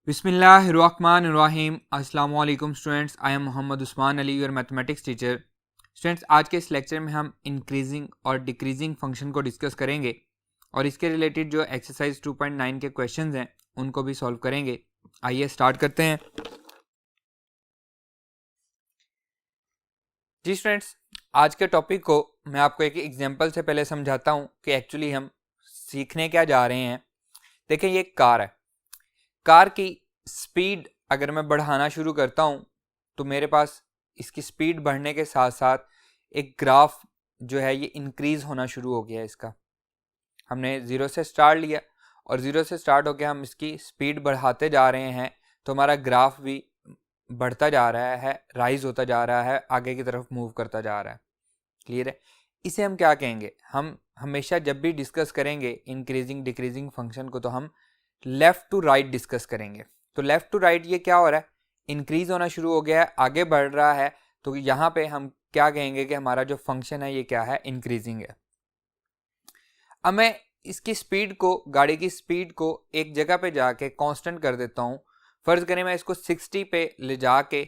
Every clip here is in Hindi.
बिस्मिल्लाहिर्रहमानिर्रहीम। अस्सलाम वालेकुम students, I am Mohammad Usman Ali, your mathematics teacher. Students, आज के इस लेक्चर में हम इंक्रीजिंग और डिक्रीजिंग फंक्शन को डिस्कस करेंगे और इसके रिलेटेड जो एक्सरसाइज 2.9 के क्वेश्चंस हैं उनको भी सॉल्व करेंगे। आइए स्टार्ट करते हैं। जी स्टूडेंट्स, आज के टॉपिक को मैं आपको एक एग्जांपल से पहले समझाता हूँ कि एक्चुअली हम सीखने क्या जा रहे हैं। देखिए, ये कार है। कार की स्पीड अगर मैं बढ़ाना शुरू करता हूँ तो मेरे पास इसकी स्पीड बढ़ने के साथ साथ एक ग्राफ जो है ये इंक्रीज होना शुरू हो गया है। इसका हमने ज़ीरो से स्टार्ट लिया और ज़ीरो से स्टार्ट होकर हम इसकी स्पीड बढ़ाते जा रहे हैं, तो हमारा ग्राफ भी बढ़ता जा रहा है, राइज होता जा रहा है, आगे की तरफ मूव करता जा रहा है। क्लियर है? इसे हम क्या कहेंगे? हम हमेशा जब भी डिस्कस करेंगे इंक्रीजिंग डिक्रीजिंग फंक्शन को तो हम लेफ्ट टू राइट डिस्कस करेंगे। तो लेफ्ट टू राइट ये क्या हो रहा है? इंक्रीज होना शुरू हो गया है, आगे बढ़ रहा है, तो यहाँ पे हम क्या कहेंगे कि हमारा जो फंक्शन है ये क्या है? इंक्रीजिंग है। अब मैं इसकी स्पीड को, गाड़ी की स्पीड को एक जगह पे जाके कांस्टेंट कर देता हूँ। फर्ज करें मैं इसको 60 पे ले जाके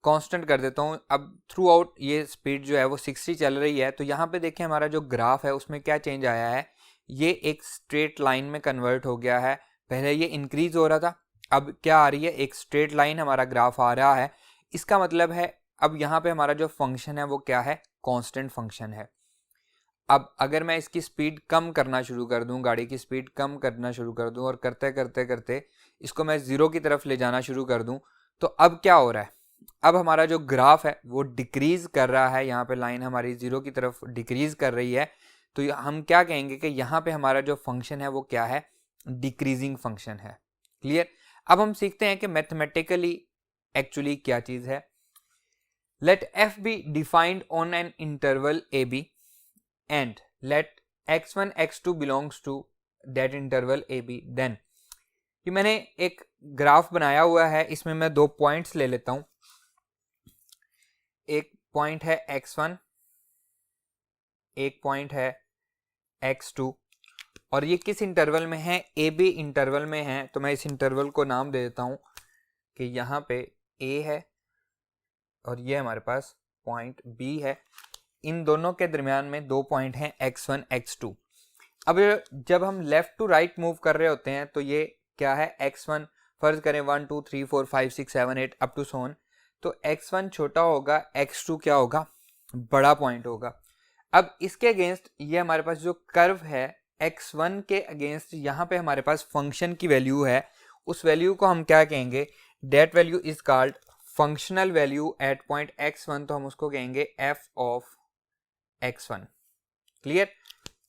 कांस्टेंट कर देता हूँ। अब थ्रू आउट ये स्पीड जो है वो 60 चल रही है। तो यहाँ पे देखें हमारा जो ग्राफ है उसमें क्या चेंज आया है? ये एक स्ट्रेट लाइन में कन्वर्ट हो गया है। पहले ये इंक्रीज हो रहा था, अब क्या आ रही है? एक स्ट्रेट लाइन हमारा ग्राफ आ रहा है। इसका मतलब है अब यहाँ पे हमारा जो फंक्शन है वो क्या है? कांस्टेंट फंक्शन है। अब अगर मैं इसकी स्पीड कम करना शुरू कर दूं, गाड़ी की स्पीड कम करना शुरू कर दूं और करते करते करते इसको मैं ज़ीरो की तरफ ले जाना शुरू कर दूं, तो अब क्या हो रहा है? अब हमारा जो ग्राफ है वो डिक्रीज कर रहा है। यहाँ पे लाइन हमारी ज़ीरो की तरफ डिक्रीज कर रही है। तो हम क्या कहेंगे कि यहाँ पे हमारा जो फंक्शन है वो क्या है? डिक्रीजिंग फंक्शन है। क्लियर? अब हम सीखते हैं कि मैथमेटिकली एक्चुअली क्या चीज है। Let f be defined on an interval a b and let x1 x2 belongs to that interval a b, then ये मैंने एक ग्राफ बनाया हुआ है। इसमें मैं दो पॉइंट्स ले लेता हूं। एक पॉइंट है x1, एक पॉइंट है x2 और ये किस इंटरवल में है? ए बी इंटरवल में है। तो मैं इस इंटरवल को नाम दे देता हूं कि यहाँ पे ए है और ये हमारे पास पॉइंट बी है। इन दोनों के दरमियान में दो पॉइंट हैं x1 x2। अब जब हम लेफ्ट टू राइट मूव कर रहे होते हैं तो ये क्या है? x1, फर्ज करें 1 2 3 4 5 6 7 8 अप टू सोन, तो x1 छोटा होगा, x2 क्या होगा? बड़ा पॉइंट होगा। अब इसके अगेंस्ट ये हमारे पास जो कर्व है x1 के अगेंस्ट यहाँ पे हमारे पास फंक्शन की वैल्यू है। उस वैल्यू को हम क्या कहेंगे? That value is called functional value at point x1। तो हम उसको कहेंगे f ऑफ x1। क्लियर?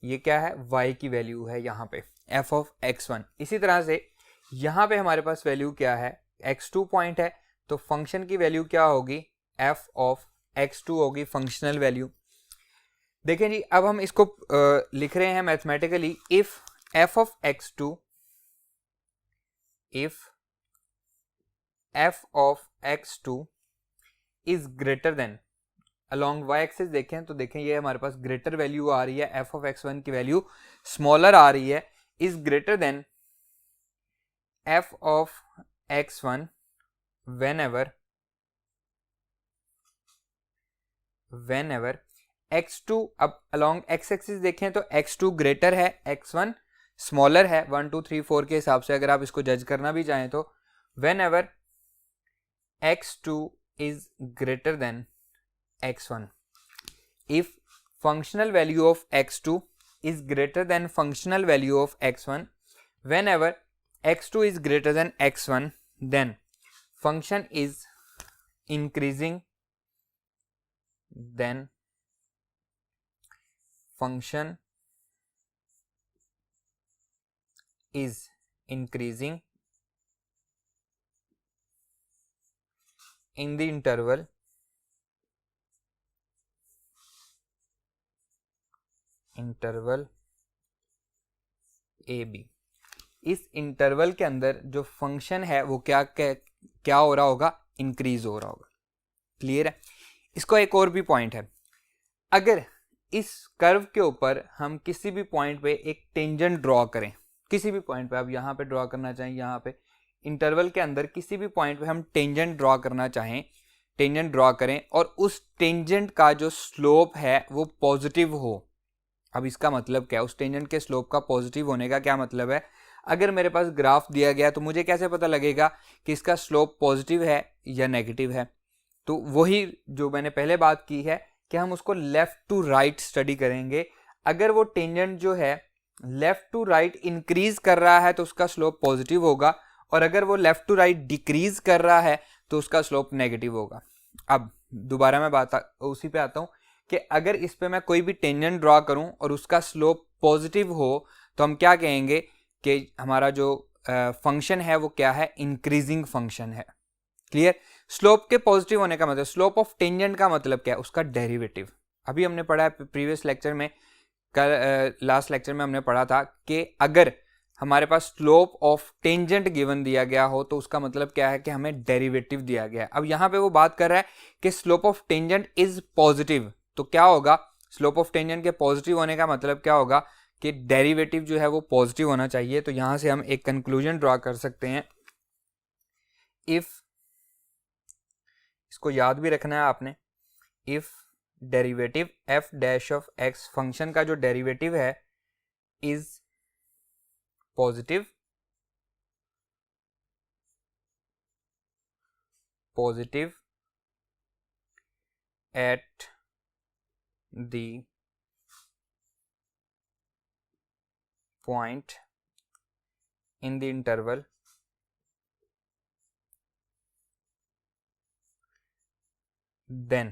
ये क्या है? y की वैल्यू है यहाँ पे f ऑफ x1। इसी तरह से यहाँ पे हमारे पास वैल्यू क्या है? x2 पॉइंट है, तो फंक्शन की वैल्यू क्या होगी? f ऑफ x2 होगी फंक्शनल वैल्यू। देखें जी, अब हम इसको लिख रहे हैं mathematically. If f of x2, if f of x2 is greater then, along y axis देखें तो देखें ये हमारे पास ग्रेटर वैल्यू आ रही है, f ऑफ x1 की वैल्यू स्मॉलर आ रही है, is greater than f of x1 whenever x2, अब अलोंग x एक्सिस देखें तो x2 ग्रेटर है, x1 स्मॉलर है। 1 2 3 4 के हिसाब से अगर आप इसको जज करना भी चाहें तो whenever x2 is greater than x1, if functional value of x2 is greater than functional value of x1, whenever x2 is greater than x1, then function is increasing, then function is increasing in the interval a b. इस इंटरवल के अंदर जो फंक्शन है वो क्या हो रहा होगा? इंक्रीज हो रहा होगा। क्लियर है? इसको एक और भी पॉइंट है। अगर इस कर्व के ऊपर हम किसी भी पॉइंट पे एक टेंजेंट ड्रॉ करें, किसी भी पॉइंट पे आप यहाँ पे ड्रॉ करना चाहें, यहाँ पे इंटरवल के अंदर किसी भी पॉइंट पे हम टेंजेंट ड्रॉ करना चाहें, टेंजेंट ड्रॉ करें और उस टेंजेंट का जो स्लोप है वो पॉजिटिव हो। अब इसका मतलब क्या है, उस टेंजेंट के स्लोप का पॉजिटिव होने का क्या मतलब है? अगर मेरे पास ग्राफ दिया गया तो मुझे कैसे पता लगेगा कि इसका स्लोप पॉजिटिव है या नेगेटिव है? तो वही जो मैंने पहले बात की है कि हम उसको लेफ्ट टू राइट स्टडी करेंगे। अगर वो टेंजेंट जो है लेफ्ट टू राइट इंक्रीज कर रहा है तो उसका स्लोप पॉजिटिव होगा, और अगर वो लेफ्ट टू राइट डिक्रीज कर रहा है तो उसका स्लोप नेगेटिव होगा। अब दोबारा मैं उसी पे आता हूँ कि अगर इस पे मैं कोई भी टेंजेंट ड्रॉ करूं और उसका स्लोप पॉजिटिव हो तो हम क्या कहेंगे कि हमारा जो फंक्शन है वो क्या है? इंक्रीजिंग फंक्शन है। क्लियर? स्लोप के पॉजिटिव होने का मतलब, स्लोप ऑफ टेंजेंट का मतलब क्या है? उसका डेरिवेटिव। अभी हमने पढ़ा है प्रीवियस लेक्चर में, लास्ट लेक्चर में हमने पढ़ा था कि अगर हमारे पास स्लोप ऑफ टेंजेंट गिवन दिया गया हो तो उसका मतलब क्या है कि हमें डेरिवेटिव दिया गया है। अब यहाँ पे वो बात कर रहा है कि slope of tangent is positive, तो क्या होगा? स्लोप ऑफ टेंजेंट के पॉजिटिव होने का मतलब क्या होगा कि डेरिवेटिव जो है वो पॉजिटिव होना चाहिए। तो यहां से हम एक कंक्लूजन ड्रॉ कर सकते हैं। इफ, इसको याद भी रखना है आपने, if derivative F dash of x, function का जो डेरिवेटिव है is positive, at the point in the interval then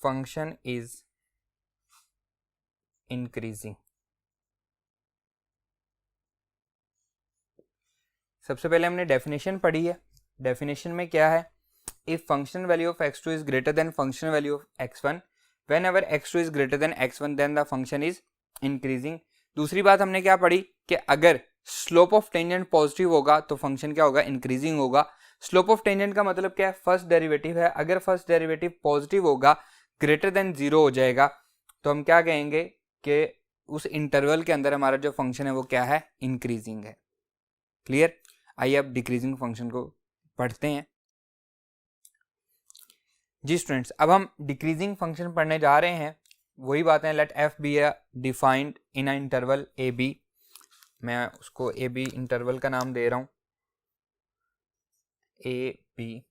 function is increasing। सबसे पहले हमने डेफिनेशन पढ़ी है। डेफिनेशन में क्या है? If function value of x2 is greater then function value of x1, whenever x2 is greater than x1 then the function is increasing। दूसरी बात हमने क्या पढ़ी कि अगर स्लोप ऑफ टेंजेंट पॉजिटिव होगा तो फंक्शन क्या होगा? इंक्रीजिंग होगा। स्लोप ऑफ टेंजेंट का मतलब क्या है? फर्स्ट डेरिवेटिव है। अगर फर्स्ट डेरिवेटिव पॉजिटिव होगा, ग्रेटर देन 0 हो जाएगा, तो हम क्या कहेंगे कि उस इंटरवल के अंदर हमारा जो फंक्शन है वो क्या है? इंक्रीजिंग है। क्लियर? आइए अब डिक्रीजिंग फंक्शन को पढ़ते हैं। जी स्टूडेंट्स, अब हम डिक्रीजिंग फंक्शन पढ़ने जा रहे हैं। वही बातें, let f be a defined in a interval a b. मैं उसको ए बी इंटरवल का नाम दे रहा हूं, ए बी,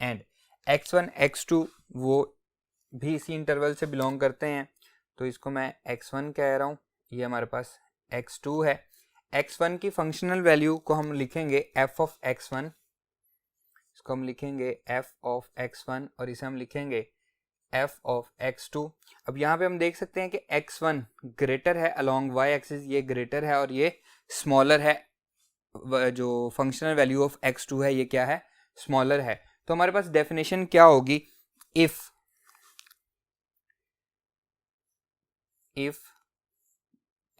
एंड x1 x2 वो भी इसी इंटरवल से बिलोंग करते हैं, तो इसको मैं x1 कह रहा हूं। ये हमारे पास x2 है। x1 की फंक्शनल वैल्यू को हम लिखेंगे f ऑफ x1, इसको हम लिखेंगे f ऑफ x1 और इसे हम लिखेंगे f ऑफ x2। अब यहाँ पे हम देख सकते हैं कि x1 ग्रेटर है अलोंग y एक्सिस, ये ग्रेटर है और ये स्मॉलर है। जो फंक्शनल वैल्यू ऑफ x2 है ये क्या है? स्मॉलर है। तो हमारे पास डेफिनेशन क्या होगी? If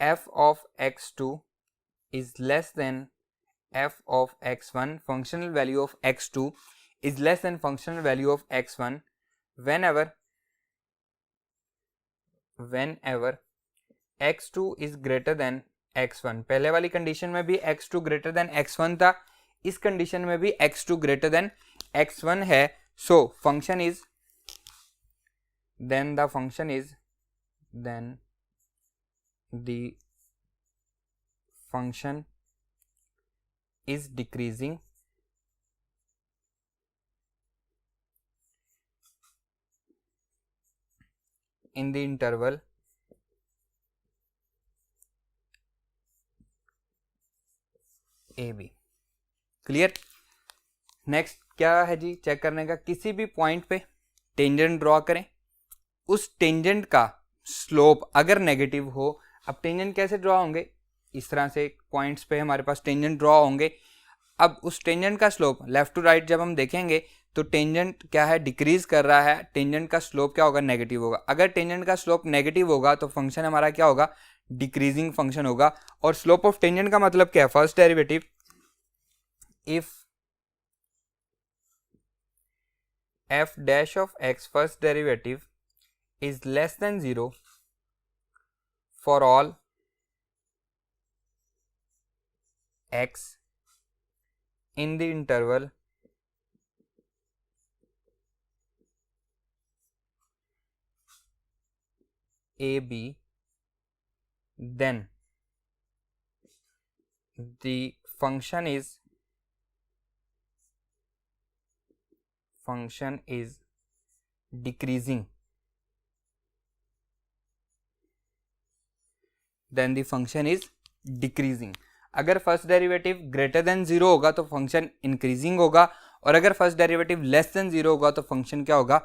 f of x2 is less than f of x1, functional value of x2 is less than functional value of x1 whenever x2 is greater than x1। पहले वाली कंडीशन में भी x2 greater than x1 था, इस कंडीशन में भी x2 greater than x1 है। so function is then the function is decreasing in the interval AB। Clear? Next क्या है जी चेक करने का? किसी भी पॉइंट पे टेंजेंट ड्रॉ करें, उस टेंजेंट का स्लोप अगर नेगेटिव हो। अब टेंजेंट कैसे ड्रॉ होंगे? इस तरह से पॉइंट्स पे हमारे पास टेंजेंट ड्रॉ होंगे। अब उस टेंजेंट का स्लोप लेफ्ट टू राइट जब हम देखेंगे तो टेंजेंट क्या है? डिक्रीज कर रहा है। टेंजेंट का स्लोप क्या होगा? नेगेटिव होगा। अगर टेंजेंट का स्लोप नेगेटिव होगा तो फंक्शन हमारा क्या होगा? डिक्रीजिंग फंक्शन होगा। और स्लोप ऑफ टेंजेंट का मतलब क्या है? First derivative. If f dash of x first derivative is less than 0 for all x in the interval AB, then the function is decreasing. Then the function is decreasing. अगर फर्स्ट डेरिवेटिव ग्रेटर देन 0 होगा तो फंक्शन इंक्रीजिंग होगा, और अगर फर्स्ट डेरिवेटिव लेस देन 0 होगा तो फंक्शन क्या होगा?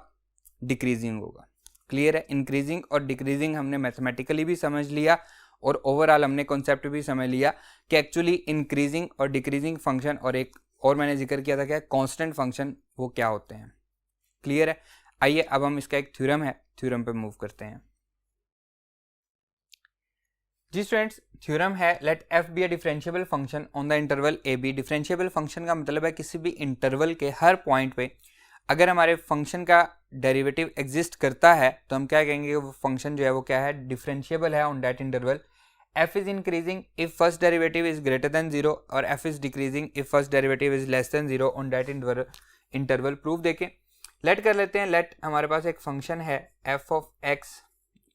डिक्रीजिंग होगा। क्लियर है? इंक्रीजिंग और डिक्रीजिंग हमने मैथमेटिकली भी समझ लिया और ओवरऑल हमने कॉन्सेप्ट भी समझ लिया कि एक्चुअली इंक्रीजिंग और डिक्रीजिंग फंक्शन और एक और मैंने जिक्र किया था क्या, कांस्टेंट फंक्शन, वो क्या होते हैं। क्लियर है? आइए अब हम इसका एक थ्योरम है, थ्योरम पे मूव करते हैं। जी स्टूडेंट्स, थ्योरम है let f be a differentiable function on the interval a b. Differentiable function का मतलब है किसी भी इंटरवल के हर पॉइंट पे अगर हमारे फंक्शन का डेरिवेटिव एग्जिस्ट करता है तो हम क्या कहेंगे, वो फंक्शन जो है वो क्या है, डिफरेंशिएबल है on that interval. F is increasing if first derivative is greater than 0 और f is decreasing if first derivative is less than 0 on that interval. Proof देखें, लेट कर लेते हैं। लेट हमारे पास एक फंक्शन है f of x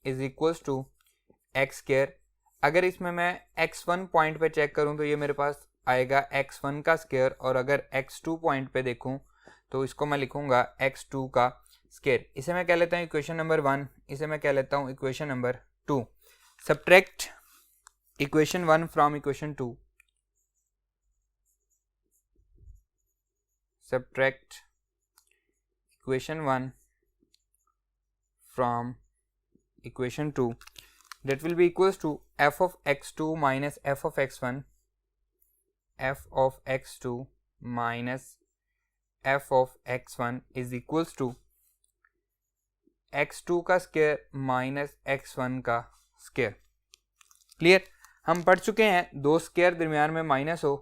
is equals to x square. अगर इसमें मैं x1 पॉइंट पे चेक करूं तो ये मेरे पास आएगा x1 का स्क्वायर, और अगर x2 पॉइंट पे देखूं तो इसको मैं लिखूंगा x2 का स्क्वायर। इसे मैं कह लेता हूं इक्वेशन नंबर 1, इसे मैं कह लेता हूं equation number 2। Subtract equation 1 from equation 2, subtract equation 1 from equation 2, that will be equals to f of x2 minus f of x1, f of x2 minus f of x1 is equals to x2 का स्क्वायर माइनस x1 का स्क्वायर। क्लियर? हम पढ़ चुके हैं दो स्क्वायर दरमियान में माइनस हो,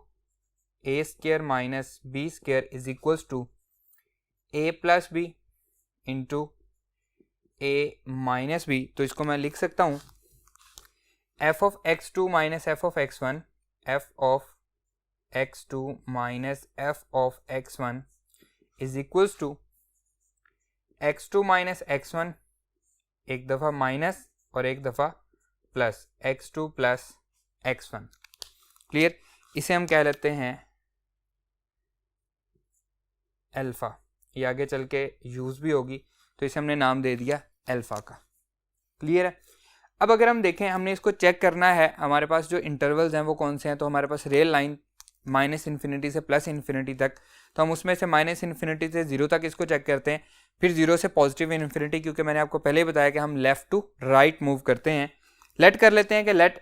a square minus b square is equals to a plus b into a minus b। तो इसको मैं लिख सकता हूँ f of x2 minus f of x1, f of x2 minus f of x1 is equals to x2 minus x1 एक दफ़ा माइनस और एक दफ़ा plus, x2 plus x1। Clear? इसे हम कह लेते हैं अल्फ़ा, ये आगे चल के यूज़ भी होगी तो इसे हमने नाम दे दिया अल्फ़ा का। क्लियर है? अब अगर हम देखें, हमने इसको चेक करना है हमारे पास जो इंटरवल्स हैं वो कौन से हैं, तो हमारे पास रियल लाइन माइनस इन्फिनिटी से प्लस इन्फिनिटी तक, तो हम उसमें से माइनस इन्फिनिटी से 0 तक इसको चेक करते हैं, फिर 0 से पॉजिटिव इन्फिनिटी, क्योंकि मैंने आपको पहले ही बताया कि हम लेफ्ट टू राइट मूव करते हैं। लेट कर लेते हैं कि लेट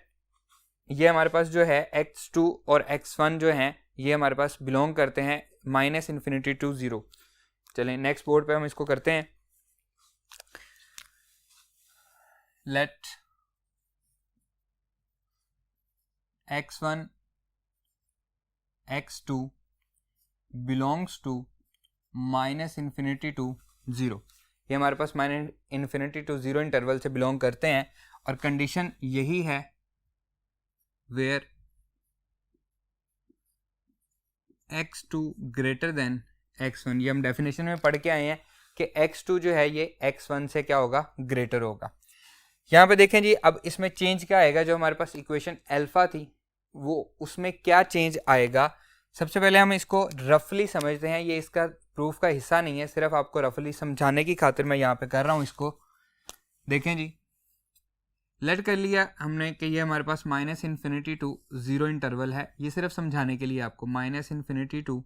ये हमारे पास जो है x2 और x1 जो हैं ये हमारे पास बिलोंग करते हैं माइनस इन्फिनिटी टू 0। चलें नेक्स्ट बोर्ड पे हम इसको करते हैं। Let x1 x2 belongs to minus infinity to 0, ये हमारे पास माइनस इन्फिनिटी टू 0 इंटरवल से बिलोंग करते हैं, और कंडीशन यही है where x2 greater than x1। ये हम डेफिनेशन में पढ़ के आए हैं कि x2 जो है ये x1 से क्या होगा, ग्रेटर होगा। यहाँ पे देखें जी, अब इसमें चेंज क्या आएगा, जो हमारे पास इक्वेशन अल्फा थी वो उसमें क्या चेंज आएगा। सबसे पहले हम इसको रफली समझते हैं, ये इसका प्रूफ का हिस्सा नहीं है, सिर्फ आपको रफली समझाने की खातिर मैं यहाँ पे कर रहा हूँ इसको। देखें जी, लेट कर लिया हमने कि ये हमारे पास माइनस इन्फिनिटी टू 0 इंटरवल है, ये सिर्फ समझाने के लिए आपको। माइनस इन्फिनिटी टू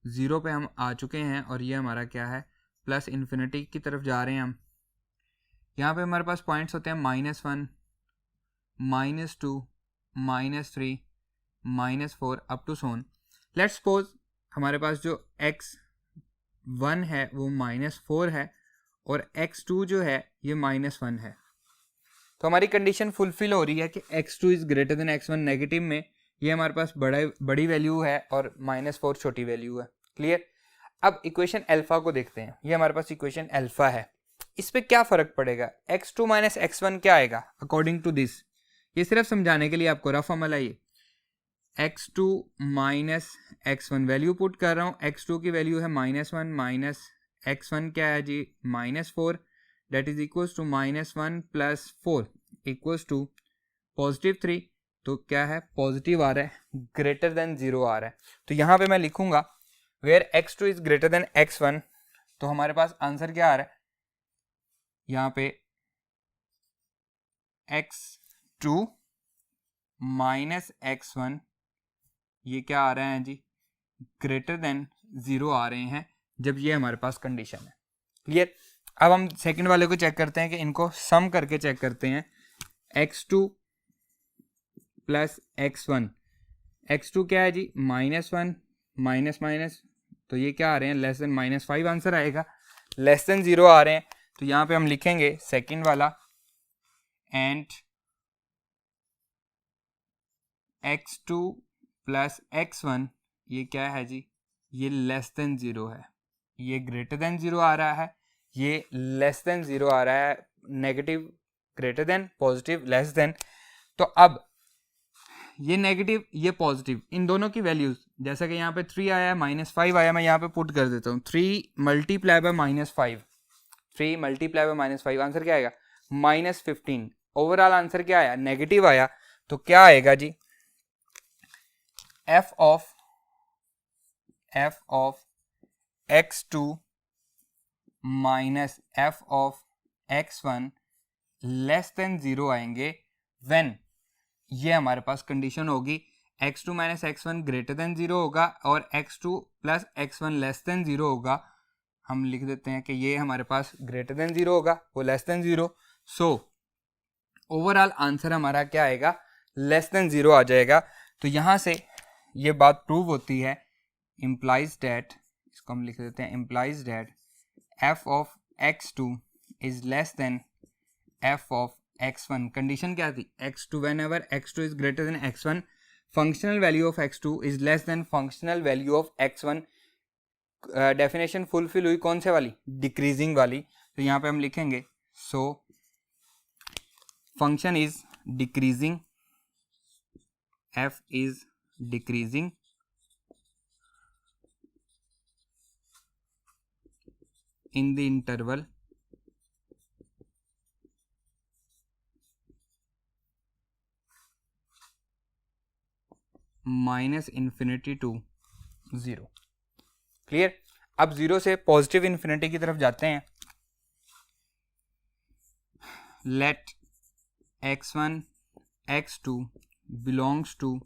0 पे हम आ चुके हैं और ये हमारा क्या है, प्लस इन्फिनिटी की तरफ जा रहे हैं हम। यहाँ पे हमारे पास पॉइंट्स होते हैं -1, -2, -3, -4 अप टू सोन। लेट्स सपोज हमारे पास जो x1 है वो -4 है और x2 जो है ये -1 है, तो हमारी कंडीशन फुलफिल हो रही है कि x2 is greater than x1। Negative में ये हमारे पास बड़ी वैल्यू है और -4 छोटी वैल्यू है। क्लियर? अब इक्वेशन अल्फा को देखते हैं, ये हमारे पास इक्वेशन अल्फा है। इस पे क्या फ़र्क पड़ेगा, x2 माइनस x1 क्या आएगा अकॉर्डिंग टू दिस, ये सिर्फ समझाने के लिए आपको रफ अमल है। x2 minus x1 value put कर रहा हूँ, x2 की वैल्यू है -1 माइनस x1 क्या है जी -4, that is equals to -1 plus 4 equals to +3। तो क्या है पॉजिटिव आ रहा है, ग्रेटर देन 0 आ रहा है। तो यहाँ पे मैं लिखूंगा where x2 is greater than x1। तो हमारे पास आंसर क्या आ रहा है यहाँ पे, x2 माइनस x1 ये क्या आ रहे हैं जी, ग्रेटर देन 0 आ रहे हैं जब ये हमारे पास कंडीशन है। क्लियर। अब हम सेकंड वाले को चेक करते हैं कि इनको सम करके चेक करते हैं। x2 प्लस x1, x2 क्या है जी -1 माइनस माइनस, तो ये क्या आ रहे हैं लेस देन -5 आंसर आएगा, लेस देन 0 आ रहे हैं। तो यहाँ पे हम लिखेंगे सेकंड वाला एंड x2 प्लस x1 ये क्या है जी, ये लेस देन 0 है, ये ग्रेटर देन 0 आ रहा है, ये लेस देन 0 आ रहा है, negative greater than, positive less than. तो अब ये नेगेटिव ये पॉजिटिव, इन दोनों की वैल्यूज जैसा कि यहाँ पे 3 आया -5 आया, मैं यहाँ पे पुट कर देता हूँ 3 multiply by -5, 3 multiply by -5 answer क्या आएगा -15। ओवरऑल आंसर क्या आया, नेगेटिव आया। तो क्या आएगा जी, f of x2 minus f of x1 less than 0 आएंगे व्हेन ये हमारे पास कंडीशन होगी x2 minus x1 greater than 0 होगा और x2 plus x1 less than 0 होगा। हम लिख देते हैं कि ये हमारे पास ग्रेटर देन 0 होगा, वो less than 0। So overall answer हमारा क्या आएगा, लेस देन 0 आ जाएगा। तो यहाँ से ये बात प्रूव होती है, implies that, इसको हम लिख देते हैं implies that f of x2 is less than f of x1। Condition क्या थी, x2 whenever x2 is greater than x1 functional value of x2 is less than functional value of x1। Definition fulfil हुई कौन से वाली, डिक्रीजिंग वाली। तो यहाँ पे हम लिखेंगे so function is decreasing, f is decreasing in the interval -∞ to 0। Clear. अब 0 से पॉजिटिव इन्फिनिटी की तरफ जाते हैं। Let x1 x2 belongs to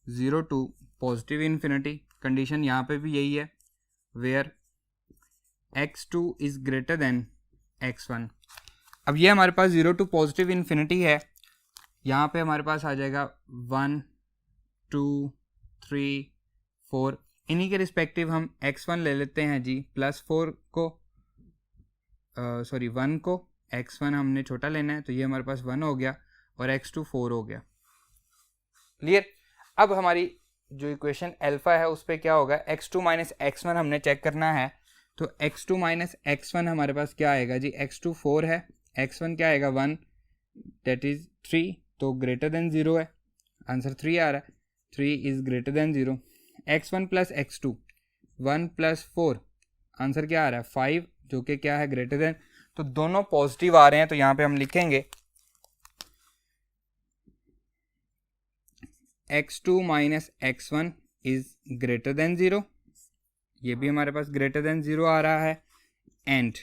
0 to positive infinity. Condition यहाँ पे भी यही है, where x2 is greater than x1। अब ये हमारे पास 0 टू पॉजिटिव इन्फिनिटी है, यहाँ पे हमारे पास आ जाएगा 1 2 3 4, इन्हीं के रिस्पेक्टिव हम x1 ले लेते हैं जी +4 को, सॉरी 1 को, x1 हमने छोटा लेना है तो ये हमारे पास 1 हो गया और x2 4 हो गया। क्लियर। अब हमारी जो इक्वेशन अल्फा है उस पर क्या होगा, x2 माइनस x1 हमने चेक करना है। तो x2 माइनस x1 हमारे पास क्या आएगा जी, x2 4 है, x1 क्या आएगा 1 दैट इज 3, तो ग्रेटर देन 0 है, आंसर 3 आ रहा है, 3 is greater than 0। x1 plus x2 1 plus 4 answer क्या आ रहा है 5, जो कि क्या है ग्रेटर देन। तो दोनों पॉजिटिव आ रहे हैं, तो यहाँ पे हम लिखेंगे x2 minus x1 is greater than 0, ये भी हमारे पास ग्रेटर देन 0 आ रहा है, एंड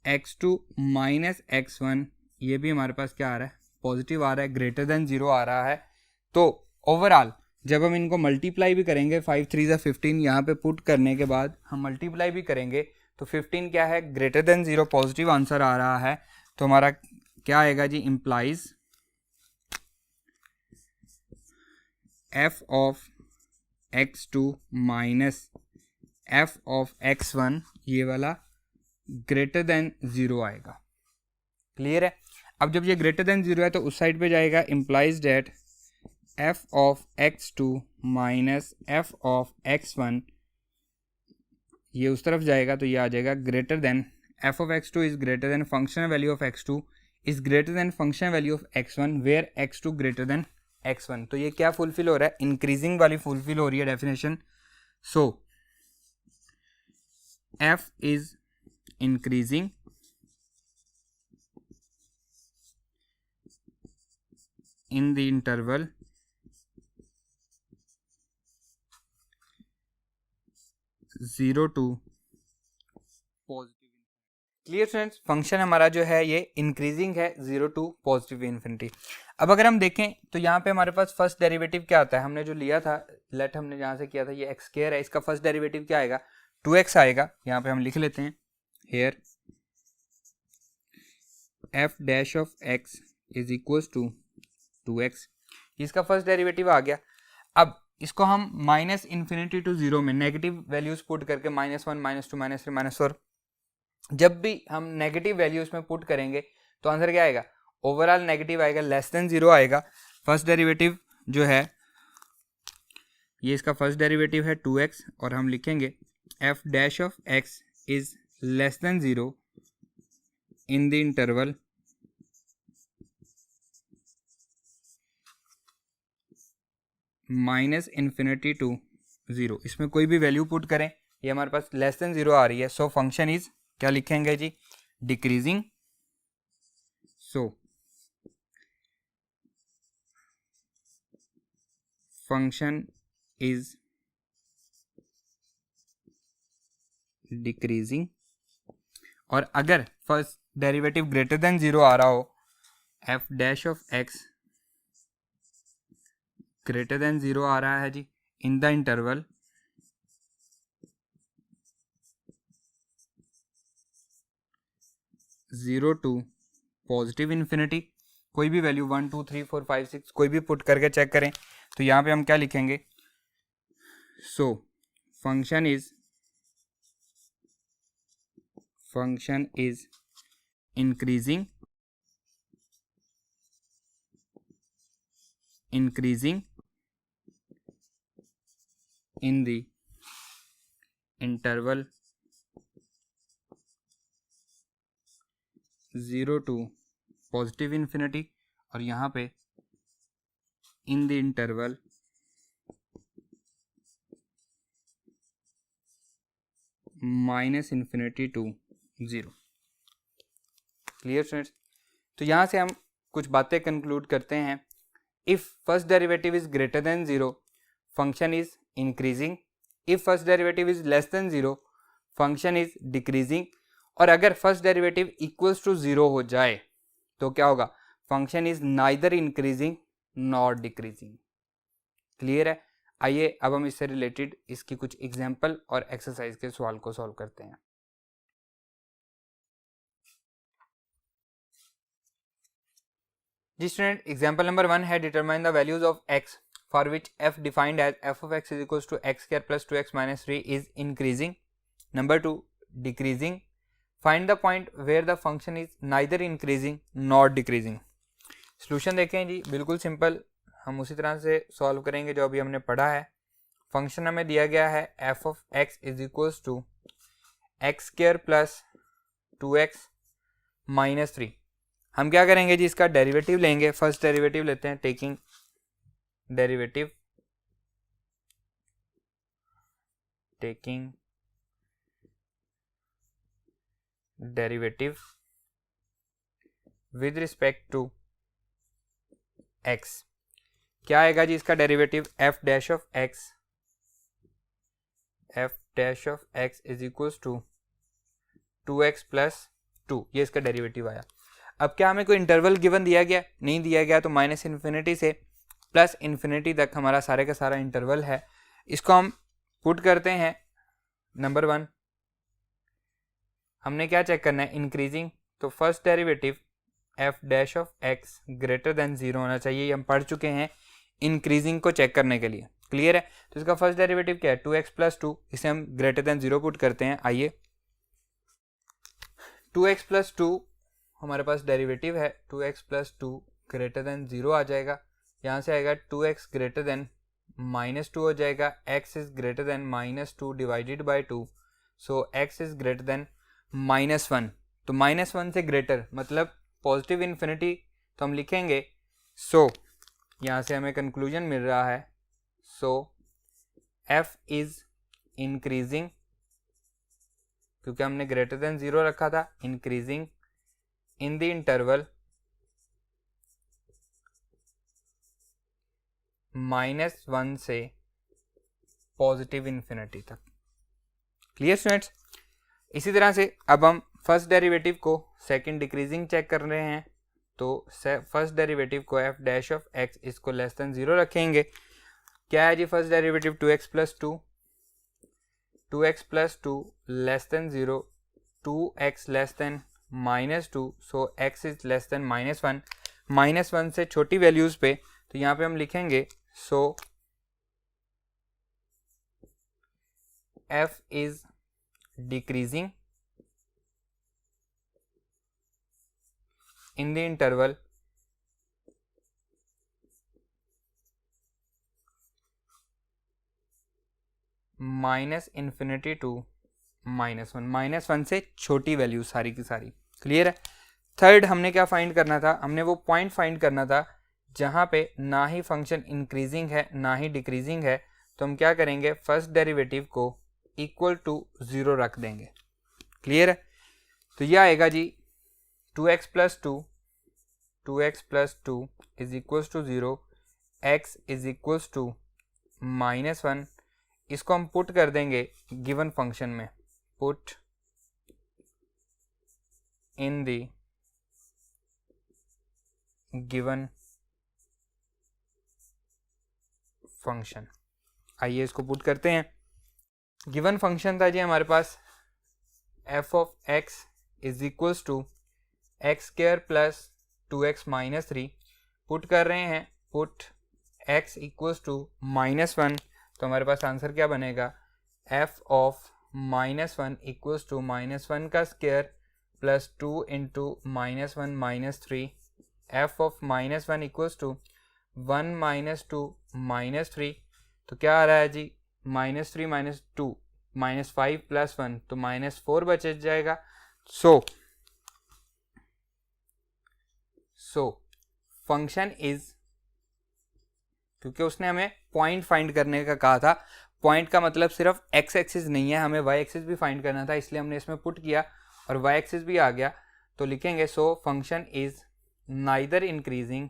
x2 माइनस x1 ये भी हमारे पास क्या आ रहा है, पॉजिटिव आ रहा है, ग्रेटर देन 0 आ रहा है। तो ओवरऑल जब हम इनको मल्टीप्लाई भी करेंगे 5 3 ज़ा 15 यहाँ पे पुट करने के बाद हम मल्टीप्लाई भी करेंगे तो 15 क्या है, ग्रेटर देन 0, पॉजिटिव आंसर आ रहा है। तो हमारा क्या आएगा जी, implies f of x2 minus f of x1 ये वाला ग्रेटर देन 0 आएगा। क्लियर है। अब जब ये ग्रेटर देन 0 है तो उस साइड पे जाएगा, implies that f of x2 minus f of x1 ये उस तरफ जाएगा, तो ये आ जाएगा greater than f of x2 is greater than functional value of x2 is greater than functional value of x1 where x2 greater than x1। तो ये क्या फुलफिल हो रहा है, इंक्रीजिंग वाली फुलफिल हो रही है definition. So f is increasing in the interval 0 to positive. Clear students, function हमारा जो है ये इंक्रीजिंग है 0 टू पॉजिटिव इन्फिनिटी। अब अगर हम देखें तो यहाँ पे हमारे पास फर्स्ट डेरिवेटिव क्या आता है, हमने जो लिया था लेट हमने जहाँ से किया था ये एक्स स्क्वायर है, इसका फर्स्ट डेरिवेटिव क्या आएगा 2x आएगा। यहाँ पे हम लिख लेते हैं here f dash of x is equal to 2x, इसका फर्स्ट डेरिवेटिव आ गया। अब इसको हम माइनस इन्फिनिटी टू जीरो में नेगेटिव वैल्यूज पुट करके -1 -2 -3 -4, जब भी हम नेगेटिव वैल्यूज में पुट करेंगे तो आंसर क्या आएगा, ओवरऑल नेगेटिव आएगा, लेस देन जीरो आएगा। फर्स्ट डेरिवेटिव जो है ये इसका फर्स्ट डेरिवेटिव है 2x और हम लिखेंगे f dash of x is less than zero in the interval minus infinity to zero. इसमें कोई भी वैल्यू पुट करें ये हमारे पास लेस देन जीरो आ रही है। सो फंक्शन इज क्या लिखेंगे जी, decreasing. So function is decreasing. और अगर first derivative greater than zero आ रहा हो, f dash of x greater than zero आ रहा है जी in the interval zero to positive infinity, कोई भी वैल्यू 1 2 3 4 5 6 कोई भी पुट करके चेक करें तो यहाँ पे हम क्या लिखेंगे, so function is increasing in the interval 0 to positive infinity, और यहाँ पे in the interval minus infinity to zero. Clear students, तो यहाँ से हम कुछ बातें कंक्लूड करते हैं। If first derivative is greater than zero function is increasing, if first derivative is less than zero function is decreasing, और अगर first derivative equals to zero हो जाए तो क्या होगा, function is neither increasing not decreasing. Clear है। आइए अब हम इससे रिलेटेड इसकी कुछ एग्जांपल और एक्सरसाइज के सवाल को सॉल्व करते हैं। जी स्टूडेंट, एग्जांपल नंबर 1 है determine the values of x for which f defined as f of x is equals to x square plus 2x minus 3 is increasing. Number 2 decreasing, find the point where the function is neither increasing not decreasing. Solution देखें जी, बिल्कुल सिंपल, हम उसी तरह से सॉल्व करेंगे जो अभी हमने पढ़ा है। फंक्शन हमें दिया गया है f of x is equals to x square plus 2x minus 3। हम क्या करेंगे जी, इसका डेरिवेटिव लेंगे। फर्स्ट डेरिवेटिव लेते हैं, taking derivative with respect to x। क्या आएगा जी इसका derivative, f dash of x is equals to 2x plus 2, ये इसका डेरिवेटिव आया। अब क्या हमें कोई इंटरवल गिवन दिया गया, नहीं दिया गया, तो माइनस इन्फिनिटी से प्लस इन्फिनिटी तक हमारा सारे का सारा इंटरवल है। इसको हम पुट करते हैं। नंबर 1 हमने क्या चेक करना है, इंक्रीजिंग, तो first derivative f dash of x greater than zero होना चाहिए, ये हम पढ़ चुके हैं इंक्रीजिंग को चेक करने के लिए। क्लियर है। तो इसका फर्स्ट डेरिवेटिव क्या है, 2x प्लस 2, इसे हम ग्रेटर देन जीरो पुट करते हैं। आइए 2x प्लस 2 हमारे पास डेरिवेटिव है, 2x plus 2 greater than zero आ जाएगा। यहाँ से आएगा 2x ग्रेटर देन माइनस 2 हो जाएगा, x is greater then minus 2 divided by 2, so x is greater then -1। तो -1 से ग्रेटर मतलब पॉजिटिव इन्फिनिटी, तो हम लिखेंगे सो यहाँ से हमें कंक्लूजन मिल रहा है, सो f इज इंक्रीजिंग, क्योंकि हमने ग्रेटर देन 0 रखा था, इंक्रीजिंग इन द इंटरवल -1 से पॉजिटिव इन्फिनिटी तक। Clear students? इसी तरह से अब हम फर्स्ट डेरिवेटिव को सेकंड डिक्रीजिंग चेक कर रहे हैं, तो फर्स्ट डेरिवेटिव को f डैश ऑफ x इसको लेस देन 0 रखेंगे। क्या है जी first derivative? 2x plus 2, 2x plus 2 less than 0, 2x less than -2, so x is less than -1, -1 से छोटी वैल्यूज पे, तो यहाँ पे हम लिखेंगे सो f is decreasing in the interval -∞ to -1, -1 से छोटी वैल्यू सारी की सारी। क्लियर है? थर्ड हमने क्या फाइंड करना था? हमने वो पॉइंट फाइंड करना था जहाँ पे ना ही फंक्शन इंक्रीजिंग है ना ही डिक्रीजिंग है, तो हम क्या करेंगे, फर्स्ट डेरिवेटिव को इक्वल टू 0 रख देंगे। क्लियर है? तो यह आएगा जी 2x plus 2, 2x plus 2 is equals to 0, x is equals to -1। इसको हम पुट कर देंगे गिवन फंक्शन में, put in the given function. आइए इसको पुट करते हैं। गिवन फंक्शन था जी हमारे पास f of x is equals to x square plus 2x minus 3। Put कर रहे हैं, पुट x इक्वल्स टू -1, तो हमारे पास आंसर क्या बनेगा, f ऑफ -1 इक्वल्स टू -1 का square plus 2 into -1 -3, f of -1 equals to 1 -2 -3, तो क्या आ रहा है जी, -3 -2 -5 प्लस 1, तो -4 बच जाएगा। सो फंक्शन इज, क्योंकि उसने हमें पॉइंट फाइंड करने का कहा था, पॉइंट का मतलब सिर्फ x एक्सिस नहीं है, हमें y एक्सिस भी फाइंड करना था, इसलिए हमने इसमें पुट किया और y एक्सिस भी आ गया, तो लिखेंगे so function is neither increasing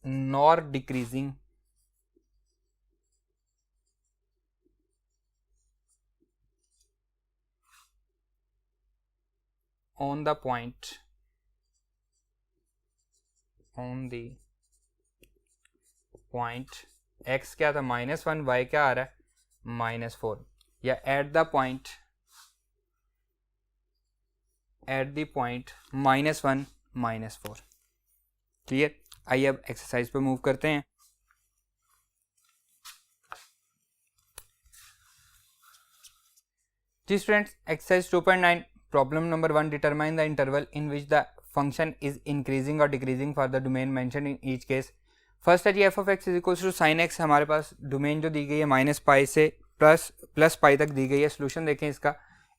nor decreasing on the point x क्या था -1, y क्या आ रहा है -4, या एट द पॉइंट -1 -4। क्लियर? आइए अब एक्सरसाइज पे मूव करते हैं। जी students, exercise 2.9 problem number 1, determine the interval in which the function is increasing और decreasing for the domain mention in each case. First है जी f of x is equals to sine x, हमारे पास डोमेन जो दी गई है -π से प्लस π तक दी गई है। सोल्यूशन देखें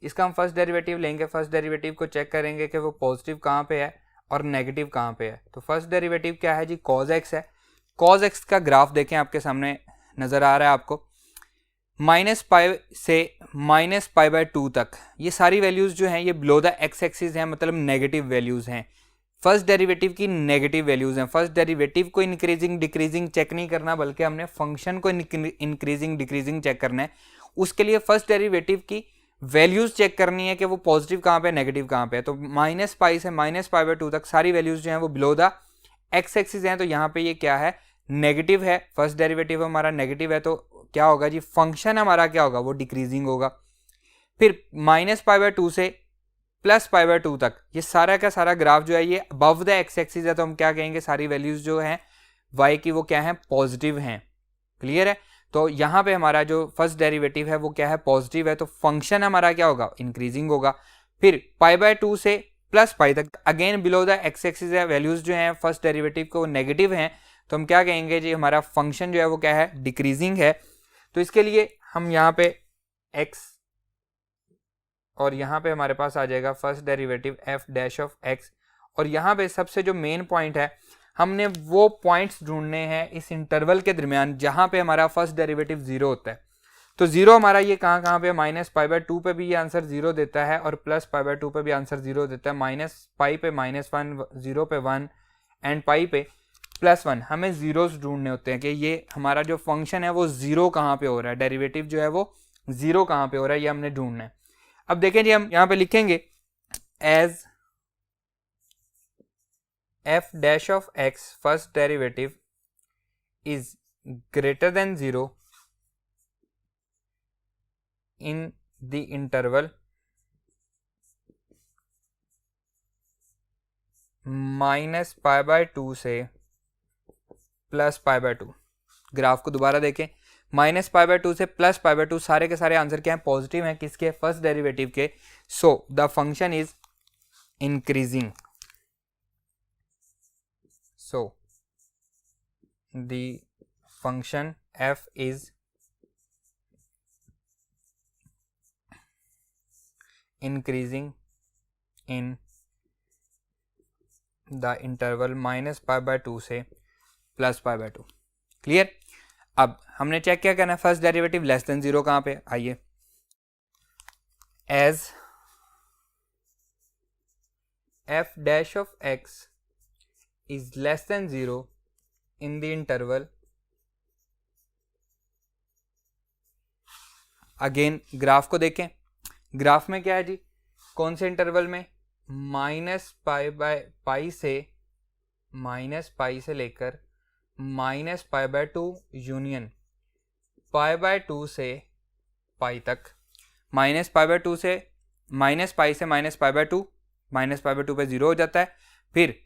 इसका हम फर्स्ट डेरिवेटिव लेंगे, फर्स्ट डेरिवेटिव को चेक करेंगे कि वो पॉजिटिव कहाँ पे है और नेगेटिव कहाँ पे है। तो फर्स्ट डेरिवेटिव क्या है जी, cos x है। cos x का ग्राफ देखें, आपके सामने नज़र आ रहा है आपको, -π से -π/2 तक ये सारी वैल्यूज़ जो हैं ये बिलो द x एक्सिस हैं, मतलब नेगेटिव वैल्यूज़ हैं। फर्स्ट डेरिवेटिव की नेगेटिव वैल्यूज़ हैं। फर्स्ट डेरिवेटिव को इंक्रीजिंग डिक्रीजिंग चेक नहीं करना, बल्कि हमने फंक्शन को इंक्रीजिंग डिक्रीजिंग चेक करना है। उसके लिए फर्स्ट डेरिवेटिव की वैल्यूज़ चेक करनी है कि वो पॉजिटिव कहाँ पे, नेगेटिव कहाँ पे है। तो -π से -π/2 तक सारी वैल्यूज़ जो हैं वो बिलो द x एक्सिस हैं, तो यहाँ पे ये क्या है, नेगेटिव है। फर्स्ट डेरिवेटिव हमारा नेगेटिव है, तो क्या होगा जी, फंक्शन हमारा क्या होगा, वो डिक्रीजिंग होगा। फिर -π/2 से +π/2 तक ये सारा का सारा ग्राफ जो है ये अबव द x एक्सिस है, तो हम क्या कहेंगे, सारी वैल्यूज जो हैं y की वो क्या है, पॉजिटिव हैं। क्लियर है? तो यहाँ पे हमारा जो फर्स्ट डेरिवेटिव है वो क्या है, पॉजिटिव है, तो फंक्शन हमारा क्या होगा, इंक्रीजिंग होगा। फिर π/2 से +π तक again below the x axis है, वैल्यूज जो हैं फर्स्ट डेरिवेटिव को नेगेटिव हैं, तो हम क्या कहेंगे जी, हमारा फंक्शन जो है वो क्या है, डिक्रीजिंग है। तो इसके लिए हम यहाँ पे x और यहाँ पे हमारे पास आ जाएगा first derivative f dash of x। और यहाँ पे सबसे जो मेन पॉइंट है, हमने वो पॉइंट्स ढूंढने हैं इस इंटरवल के दरमियान जहाँ पे हमारा फर्स्ट डेरिवेटिव जीरो होता है। तो जीरो हमारा ये कहाँ पे, -π/2 पे भी ये आंसर जीरो देता है और +π/2 पे भी आंसर जीरो देता है। -π पे -1, 0 पे 1 एंड पाई पे +1। हमें जीरोस ढूंढने होते हैं कि ये हमारा जो फंक्शन है वो जीरो कहाँ पे हो रहा है, डेरिवेटिव जो है वो जीरो कहाँ पे हो रहा है, ये हमने ढूंढना है। अब देखें जी, हम यहाँ पे लिखेंगे as f dash of x first derivative is greater than 0 in the interval -π/2 से +π/2। ग्राफ को दोबारा देखें, -π/2 से +π/2, सारे के सारे आंसर क्या है, पॉजिटिव हैं, किसके, फर्स्ट डेरिवेटिव के। सो the function is increasing. So the function f is increasing in the interval -π/2 से +π/2। क्लियर। अब हमने चेक क्या करना है, फर्स्ट डेरिवेटिव लेस देन 0 कहाँ पे, आइए as f dash of x is less than 0 in the interval, again graph को देखें, ग्राफ में क्या है जी, कौन से इंटरवल में, -π से लेकर -π/2 यूनियन π/2 से पाई तक। -π/2 से -π से -π/2, -π/2 पे 0 हो जाता है, फिर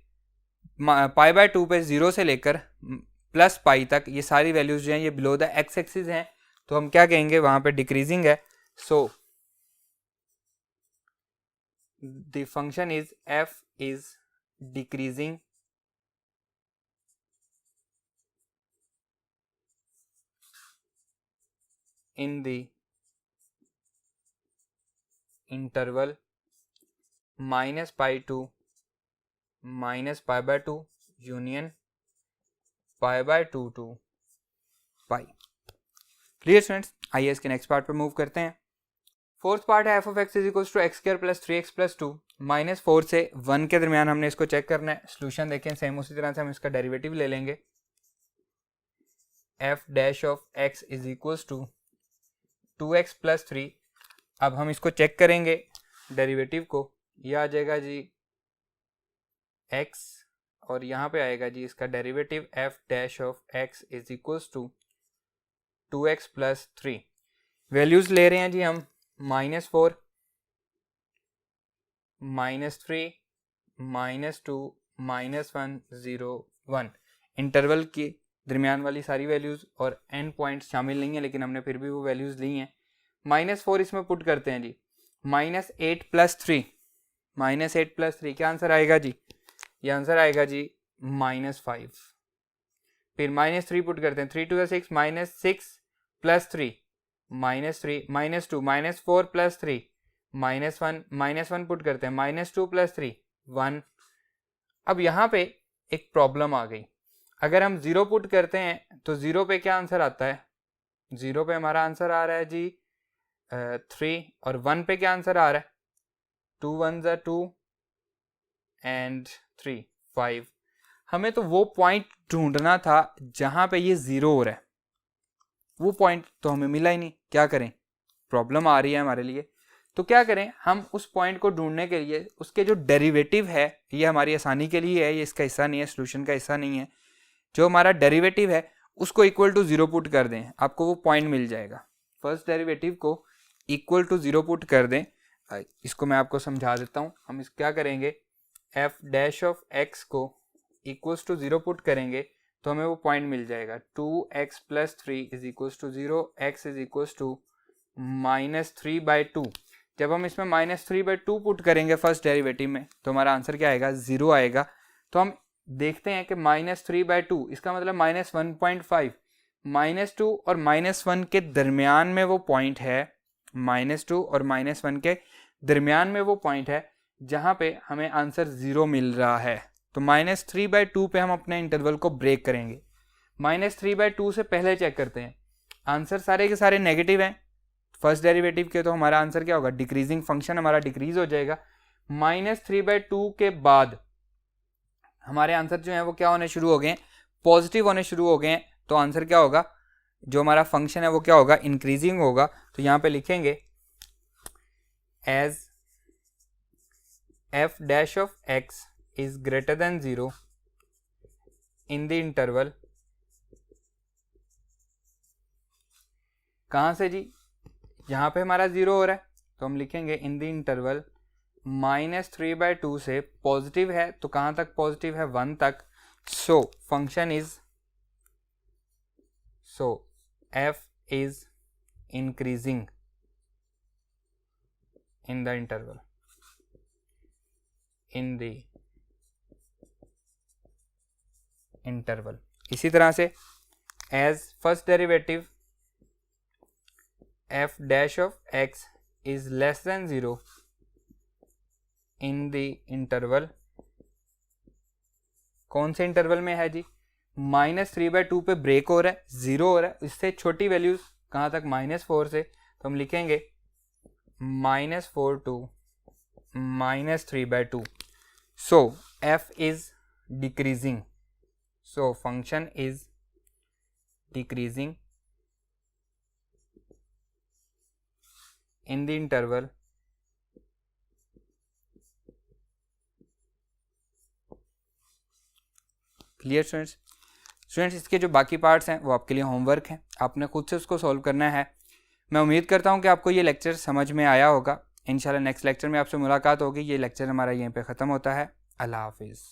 π/2 पे 0 से लेकर +π तक, ये सारी वैल्यूज जो हैं ये बिलो द एक्स एक्सिस हैं, तो हम क्या कहेंगे, वहां पे डिक्रीजिंग है। So the function is f is decreasing in the interval -π to -π/2 union π/2 to π। Clear students, आइए इसके नेक्स्ट पार्ट पर मूव करते हैं। फोर्थ पार्ट है f of x is equal to x² + 3x + 2 -4 से 1 के दरमियान हमने इसको चेक करना है। सोल्यूशन देखें, सेम उसी तरह से हम इसका डेरिवेटिव ले लेंगे। f dash of x is equal to 2x + 3। अब हम इसको चेक करेंगे डेरिवेटिव को, ये आ जाएगा जी x और यहाँ पे आएगा जी इसका derivative f dash of x is equals to 2x + 3। Values ले रहे हैं जी हम, -4, -3, -2, -1, 0, 1। इंटरवल के दरमियान वाली सारी वैल्यूज और एंड पॉइंट्स शामिल नहीं है, लेकिन हमने फिर भी वो वैल्यूज ली हैं। -4 इसमें पुट करते हैं जी, -8 + 3, -8 + 3 क्या आंसर आएगा जी, ये आंसर आएगा जी -5। फिर -3 पुट करते हैं, 3 × 6 -6 + 3 -3 -2 -4 + 3 -1 पुट करते हैं, -2 + 3 1। अब यहाँ पे एक प्रॉब्लम आ गई, अगर हम 0 पुट करते हैं तो 0 पे क्या आंसर आता है, 0 पे हमारा आंसर आ रहा है जी 3, और 1 पे क्या आंसर आ रहा है, 2 1s are 2 एंड 3 5। हमें तो वो पॉइंट ढूंढना था जहां पे ये 0 हो रहा है, वो पॉइंट तो हमें मिला ही नहीं। क्या करें, प्रॉब्लम आ रही है हमारे लिए, तो क्या करें, हम उस पॉइंट को ढूंढने के लिए उसके जो डेरिवेटिव है, ये हमारी आसानी के लिए है, ये इसका हिस्सा नहीं है, सोल्यूशन का हिस्सा नहीं है। जो हमारा डेरिवेटिव है उसको इक्वल टू 0 पुट कर दें, आपको वो पॉइंट मिल जाएगा। फर्स्ट डेरिवेटिव को इक्वल टू 0 पुट कर दें, इसको मैं आपको समझा देता हूँ। हम इस क्या करेंगे, f डैश ऑफ x को इक्वल्स टू 0 पुट करेंगे तो हमें वो पॉइंट मिल जाएगा, 2x + 3 is equals to 0, x is equals to -3/2। जब हम इसमें -3/2 पुट करेंगे फर्स्ट डेरिवेटिव में तो हमारा आंसर क्या आएगा, 0 आएगा। तो हम देखते हैं कि -3/2 इसका मतलब -1.5, -2 और -1 के दरमियान में वो पॉइंट है -2 और -1 के दरमियान में वो पॉइंट है जहाँ पे हमें आंसर 0 मिल रहा है। तो -3/2 पे हम अपने इंटरवल को ब्रेक करेंगे। -3/2 से पहले चेक करते हैं, आंसर सारे के सारे नेगेटिव हैं। फर्स्ट डेरिवेटिव के तो हमारा आंसर क्या होगा, डिक्रीजिंग फंक्शन हमारा डिक्रीज हो जाएगा। -3/2 के बाद हमारे आंसर जो है वो क्या होने शुरू हो गए हैं, पॉजिटिव होने शुरू हो गए हैं। तो आंसर क्या होगा, जो हमारा फंक्शन है वो क्या होगा, इंक्रीजिंग होगा। तो यहाँ पे लिखेंगे as f dash of x is greater than 0 in the interval, कहाँ से जी, यहाँ पे हमारा 0 हो रहा है तो हम लिखेंगे इन द इंटरवल -3/2 से पॉजिटिव है, तो कहाँ तक पॉजिटिव है, 1 तक। सो function is, so f is increasing in the interval, in the interval। इसी तरह से as first derivative f dash of x is less than 0 in the interval, कौन से इंटरवल में है जी, -3/2 पे ब्रेक हो रहा है, 0 हो रहा है, इससे छोटी वैल्यूज कहाँ तक, -4 से। तो हम लिखेंगे -4 to -3/2। so f is decreasing, so function is decreasing in the interval clear students, इसके जो बाकी पार्ट्स हैं वो आपके लिए होमवर्क हैं, आपने खुद से उसको सॉल्व करना है। मैं उम्मीद करता हूँ कि आपको ये लेक्चर समझ में आया होगा। इंशाल्लाह नेक्स्ट लेक्चर में आपसे मुलाकात होगी। ये लेक्चर हमारा यहीं पे ख़त्म होता है। अल्लाह हाफिज़।